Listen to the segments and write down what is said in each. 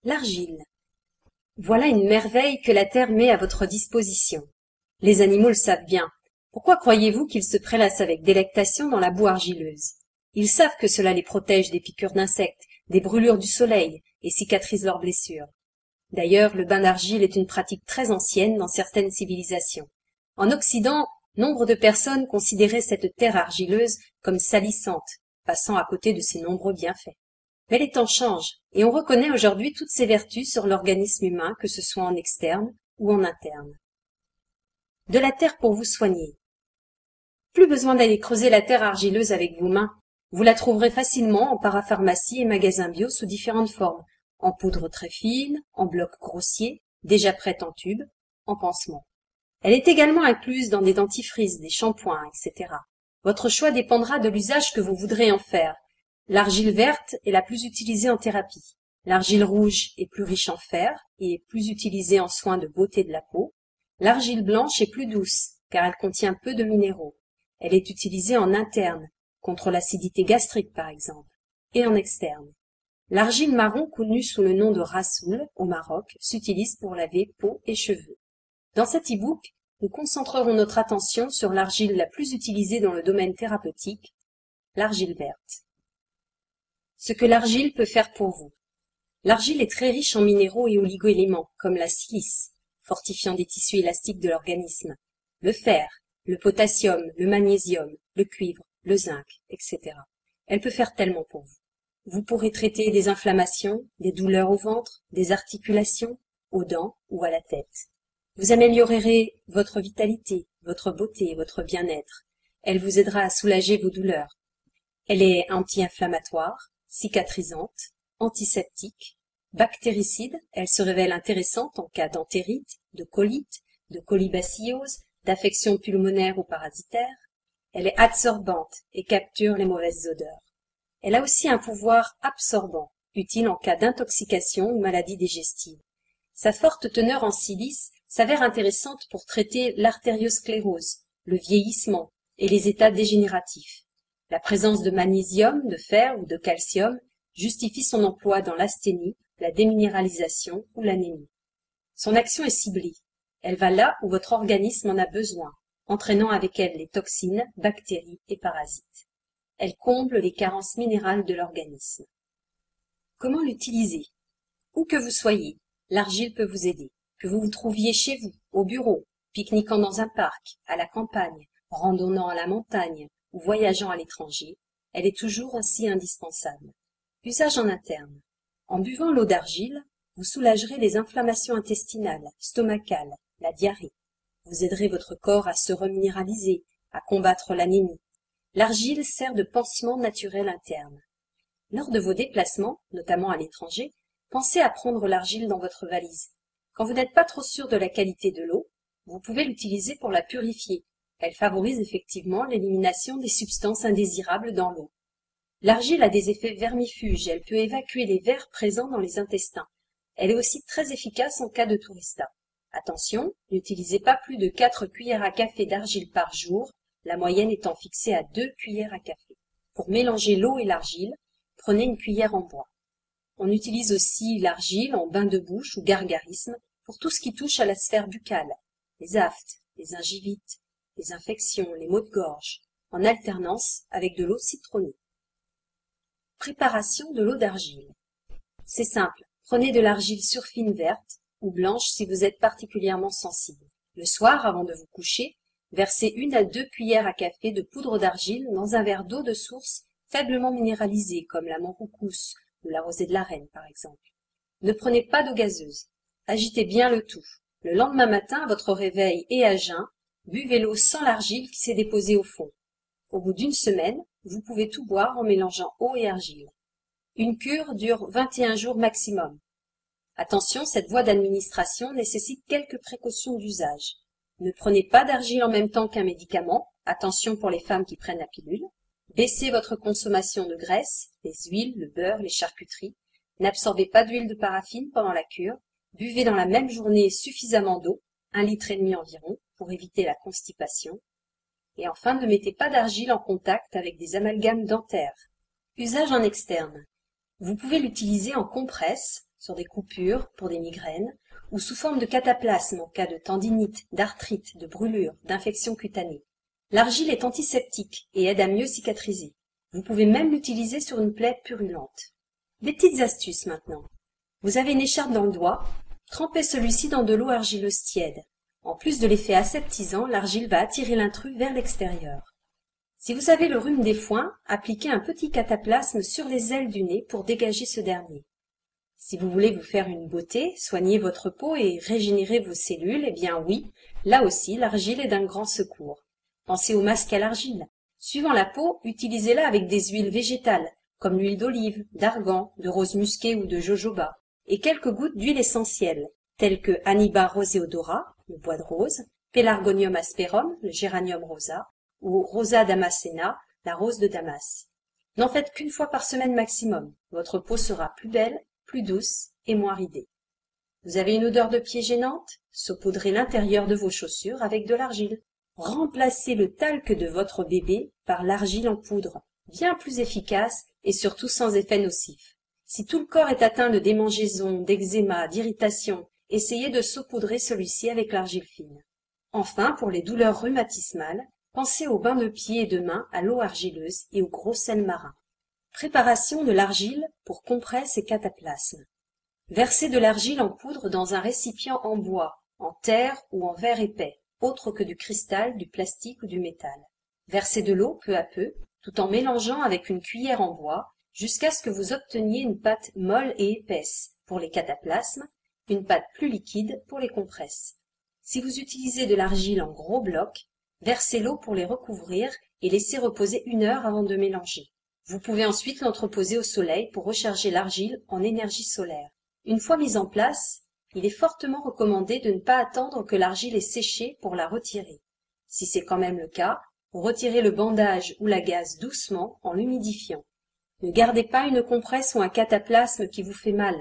L'argile. Voilà une merveille que la terre met à votre disposition. Les animaux le savent bien. Pourquoi croyez-vous qu'ils se prélassent avec délectation dans la boue argileuse? Ils savent que cela les protège des piqûres d'insectes, des brûlures du soleil, et cicatrise leurs blessures. D'ailleurs, le bain d'argile est une pratique très ancienne dans certaines civilisations. En Occident, nombre de personnes considéraient cette terre argileuse comme salissante, passant à côté de ses nombreux bienfaits. Mais les temps changent, et on reconnaît aujourd'hui toutes ses vertus sur l'organisme humain, que ce soit en externe ou en interne. De la terre pour vous soigner. Plus besoin d'aller creuser la terre argileuse avec vos mains. Vous la trouverez facilement en parapharmacie et magasins bio sous différentes formes, en poudre très fine, en blocs grossiers, déjà prête en tube, en pansement. Elle est également incluse dans des dentifrices, des shampoings, etc. Votre choix dépendra de l'usage que vous voudrez en faire. L'argile verte est la plus utilisée en thérapie. L'argile rouge est plus riche en fer et est plus utilisée en soins de beauté de la peau. L'argile blanche est plus douce, car elle contient peu de minéraux. Elle est utilisée en interne, contre l'acidité gastrique par exemple, et en externe. L'argile marron, connue sous le nom de rassoul au Maroc, s'utilise pour laver peau et cheveux. Dans cet e-book, nous concentrerons notre attention sur l'argile la plus utilisée dans le domaine thérapeutique, l'argile verte. Ce que l'argile peut faire pour vous. L'argile est très riche en minéraux et oligo-éléments, comme la silice, fortifiant des tissus élastiques de l'organisme, le fer, le potassium, le magnésium, le cuivre, le zinc, etc. Elle peut faire tellement pour vous. Vous pourrez traiter des inflammations, des douleurs au ventre, des articulations, aux dents ou à la tête. Vous améliorerez votre vitalité, votre beauté, votre bien-être. Elle vous aidera à soulager vos douleurs. Elle est anti-inflammatoire, cicatrisante, antiseptique, bactéricide. Elle se révèle intéressante en cas d'entérite, de colite, de colibacillose, d'affections pulmonaires ou parasitaires. Elle est adsorbante et capture les mauvaises odeurs. Elle a aussi un pouvoir absorbant, utile en cas d'intoxication ou maladie digestive. Sa forte teneur en silice s'avère intéressante pour traiter l'artériosclérose, le vieillissement et les états dégénératifs. La présence de magnésium, de fer ou de calcium justifie son emploi dans l'asthénie, la déminéralisation ou l'anémie. Son action est ciblée. Elle va là où votre organisme en a besoin, entraînant avec elle les toxines, bactéries et parasites. Elle comble les carences minérales de l'organisme. Comment l'utiliser? Où que vous soyez, l'argile peut vous aider. Que vous vous trouviez chez vous, au bureau, pique-niquant dans un parc, à la campagne, randonnant à la montagne ou voyageant à l'étranger, elle est toujours aussi indispensable. Usage en interne. En buvant l'eau d'argile, vous soulagerez les inflammations intestinales, stomacales, la diarrhée. Vous aiderez votre corps à se reminéraliser, à combattre l'anémie. L'argile sert de pansement naturel interne. Lors de vos déplacements, notamment à l'étranger, pensez à prendre l'argile dans votre valise. Quand vous n'êtes pas trop sûr de la qualité de l'eau, vous pouvez l'utiliser pour la purifier. Elle favorise effectivement l'élimination des substances indésirables dans l'eau. L'argile a des effets vermifuges, elle peut évacuer les vers présents dans les intestins. Elle est aussi très efficace en cas de tourista. Attention, n'utilisez pas plus de 4 cuillères à café d'argile par jour, la moyenne étant fixée à 2 cuillères à café. Pour mélanger l'eau et l'argile, prenez une cuillère en bois. On utilise aussi l'argile en bain de bouche ou gargarisme pour tout ce qui touche à la sphère buccale, les aftes, les gingivites, les infections, les maux de gorge, en alternance avec de l'eau citronnée. Préparation de l'eau d'argile. C'est simple, prenez de l'argile surfine verte ou blanche si vous êtes particulièrement sensible. Le soir, avant de vous coucher, versez 1 à 2 cuillères à café de poudre d'argile dans un verre d'eau de source faiblement minéralisée comme la Montroucousse ou la rosée de la Reine par exemple. Ne prenez pas d'eau gazeuse. Agitez bien le tout. Le lendemain matin, à votre réveil et à jeun, buvez l'eau sans l'argile qui s'est déposée au fond. Au bout d'une semaine, vous pouvez tout boire en mélangeant eau et argile. Une cure dure 21 jours maximum. Attention, cette voie d'administration nécessite quelques précautions d'usage. Ne prenez pas d'argile en même temps qu'un médicament. Attention pour les femmes qui prennent la pilule. Baissez votre consommation de graisse, les huiles, le beurre, les charcuteries. N'absorbez pas d'huile de paraffine pendant la cure. Buvez dans la même journée suffisamment d'eau, 1,5 litre environ, pour éviter la constipation. Et enfin, ne mettez pas d'argile en contact avec des amalgames dentaires. Usage en externe. Vous pouvez l'utiliser en compresse, sur des coupures pour des migraines, ou sous forme de cataplasme en cas de tendinite, d'arthrite, de brûlure, d'infection cutanée. L'argile est antiseptique et aide à mieux cicatriser. Vous pouvez même l'utiliser sur une plaie purulente. Des petites astuces maintenant. Vous avez une écharpe dans le doigt, trempez celui-ci dans de l'eau argileuse tiède. En plus de l'effet aseptisant, l'argile va attirer l'intrus vers l'extérieur. Si vous avez le rhume des foins, appliquez un petit cataplasme sur les ailes du nez pour dégager ce dernier. Si vous voulez vous faire une beauté, soigner votre peau et régénérer vos cellules, eh bien oui, là aussi l'argile est d'un grand secours. Pensez au masque à l'argile. Suivant la peau, utilisez-la avec des huiles végétales, comme l'huile d'olive, d'argan, de rose musquée ou de jojoba, et quelques gouttes d'huile essentielle, telles que Anniba roseodora, le bois de rose, Pelargonium asperum, le géranium rosa, ou Rosa damascena, la rose de Damas. N'en faites qu'une fois par semaine maximum. Votre peau sera plus belle, plus douce et moins ridée. Vous avez une odeur de pied gênante? Saupoudrez l'intérieur de vos chaussures avec de l'argile. Remplacez le talc de votre bébé par l'argile en poudre, bien plus efficace et surtout sans effet nocif. Si tout le corps est atteint de démangeaisons, d'eczéma, d'irritation, essayez de saupoudrer celui-ci avec l'argile fine. Enfin, pour les douleurs rhumatismales, pensez aux bains de pieds et de mains à l'eau argileuse et au gros sel marin. Préparation de l'argile pour compresses et cataplasmes. Versez de l'argile en poudre dans un récipient en bois, en terre ou en verre épais, autre que du cristal, du plastique ou du métal. Versez de l'eau peu à peu, tout en mélangeant avec une cuillère en bois, jusqu'à ce que vous obteniez une pâte molle et épaisse pour les cataplasmes, une pâte plus liquide pour les compresses. Si vous utilisez de l'argile en gros blocs, versez l'eau pour les recouvrir et laissez reposer 1 heure avant de mélanger. Vous pouvez ensuite l'entreposer au soleil pour recharger l'argile en énergie solaire. Une fois mise en place, il est fortement recommandé de ne pas attendre que l'argile ait séché pour la retirer. Si c'est quand même le cas, retirez le bandage ou la gaze doucement en l'humidifiant. Ne gardez pas une compresse ou un cataplasme qui vous fait mal,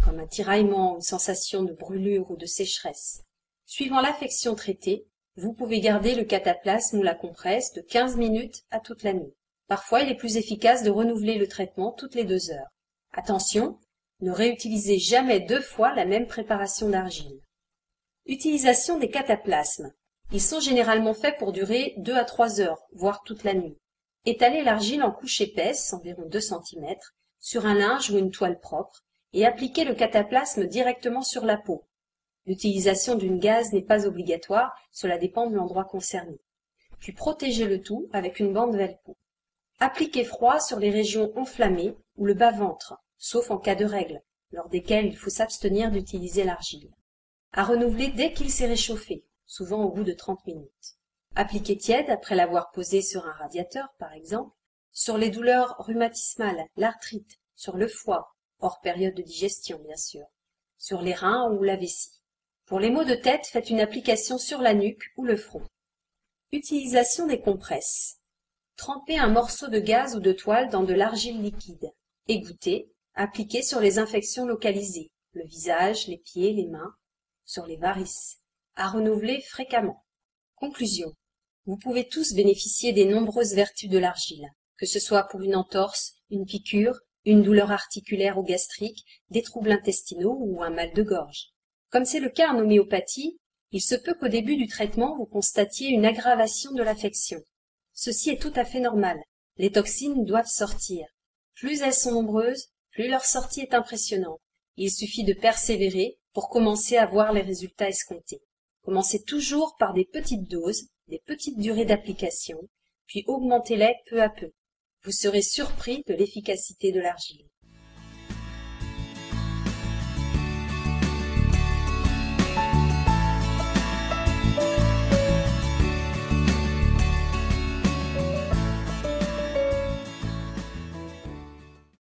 comme un tiraillement, une sensation de brûlure ou de sécheresse. Suivant l'affection traitée, vous pouvez garder le cataplasme ou la compresse de 15 minutes à toute la nuit. Parfois, il est plus efficace de renouveler le traitement toutes les 2 heures. Attention, ne réutilisez jamais 2 fois la même préparation d'argile. Utilisation des cataplasmes. Ils sont généralement faits pour durer 2 à 3 heures, voire toute la nuit. Étalez l'argile en couches épaisses, environ 2 cm, sur un linge ou une toile propre, et appliquez le cataplasme directement sur la peau. L'utilisation d'une gaze n'est pas obligatoire, cela dépend de l'endroit concerné. Puis protégez le tout avec une bande velcro. Appliquez froid sur les régions enflammées ou le bas-ventre, sauf en cas de règles, lors desquelles il faut s'abstenir d'utiliser l'argile. À renouveler dès qu'il s'est réchauffé, souvent au bout de 30 minutes. Appliquez tiède après l'avoir posé sur un radiateur, par exemple, sur les douleurs rhumatismales, l'arthrite, sur le foie, hors période de digestion bien sûr, sur les reins ou la vessie. Pour les maux de tête, faites une application sur la nuque ou le front. Utilisation des compresses. Trempez un morceau de gaze ou de toile dans de l'argile liquide. Égouttez, appliquez sur les infections localisées, le visage, les pieds, les mains, sur les varices. À renouveler fréquemment. Conclusion. Vous pouvez tous bénéficier des nombreuses vertus de l'argile, que ce soit pour une entorse, une piqûre, une douleur articulaire ou gastrique, des troubles intestinaux ou un mal de gorge. Comme c'est le cas en homéopathie, il se peut qu'au début du traitement vous constatiez une aggravation de l'affection. Ceci est tout à fait normal. Les toxines doivent sortir. Plus elles sont nombreuses, plus leur sortie est impressionnante. Il suffit de persévérer pour commencer à voir les résultats escomptés. Commencez toujours par des petites doses, des petites durées d'application, puis augmentez-les peu à peu. Vous serez surpris de l'efficacité de l'argile.